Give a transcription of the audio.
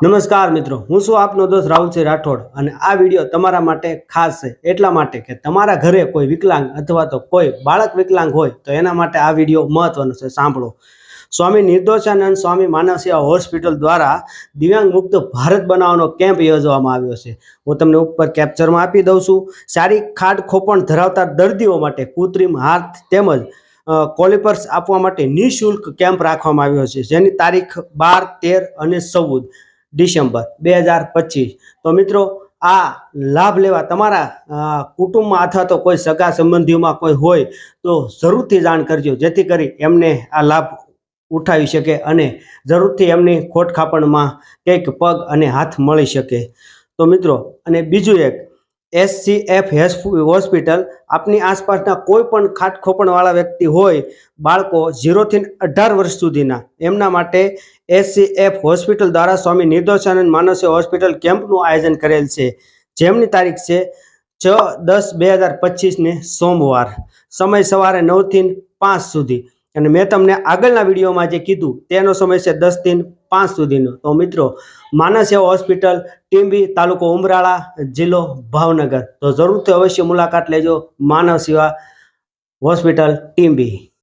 નમસ્કાર મિત્રો, હું છું આપનો દોસ્ત રાહુલસિંહ રાઠોડ અને આ વિડીયો તમારા માટે ખાસ છે એટલા માટે કે તમારા ઘરે કોઈ વિકલાંગ અથવા તો કોઈ બાળક વિકલાંગ હોય તો એના માટે આ વિડીયો મહત્વનો છે. સાંભળો. સ્વામી નિર્દોષાનંદ સ્વામી માનવ સેવા હોસ્પિટલ દ્વારા દિવ્યાંગ મુક્ત ભારત બનાવવાનો કેમ્પ યોજવામાં આવ્યો છે. હું તમને ઉપર કેપ્ચરમાં આપી દઉં છું. સારી ખાડ ખોપણ ધરાવતા દર્દીઓ માટે કૃત્રિમ હાથ તેમજ કોલિપર્સ આપવા માટે નિઃશુલ્ક કેમ્પ રાખવામાં આવ્યો છે, જેની તારીખ 12, 13 અને 14 ડિસેમ્બર 2025. તો મિત્રો, આ લાભ લેવા તમારા કુટુંબમાં અથવા તો કોઈ સગા સંબંધીઓમાં કોઈ હોય તો જરૂરથી જાણ કરજો, જેથી કરી એમને આ લાભ ઉઠાવી શકે અને જરૂરથી એમની ખોટ ખાપણમાં કંઈક પગ અને હાથ મળી શકે. તો મિત્રો, અને બીજું એક SCF હોસ્પિટલ આપની આસપાસના કોઈ પણ ખાટ ખોપણવાળા વ્યક્તિ હોય, બાળકો 0 થી 18 વર્ષ સુધીના, એમના માટે SCF હોસ્પિટલ દ્વારા સ્વામી નિર્દોષાનંદ માનવ સેવા હોસ્પિટલ કેમ્પનું આયોજન કરેલ છે, જેમની તારીખ છે 6-10-2025 ને સોમવાર. સમય સવારે 9 થી 5 સુધી અને મેં તમને આગળના વિડીયોમાં જે કીધું તેનો સમય છે 10 થી 5 સુધીનો. તો મિત્રો, માનવ સેવા હોસ્પિટલ, ટીંબી, તાલુકો ઉમરાળા, જિલ્લો ભાવનગર. તો જરૂરથી અવશ્ય મુલાકાત લેજો માનવ સેવા હોસ્પિટલ ટીંબી.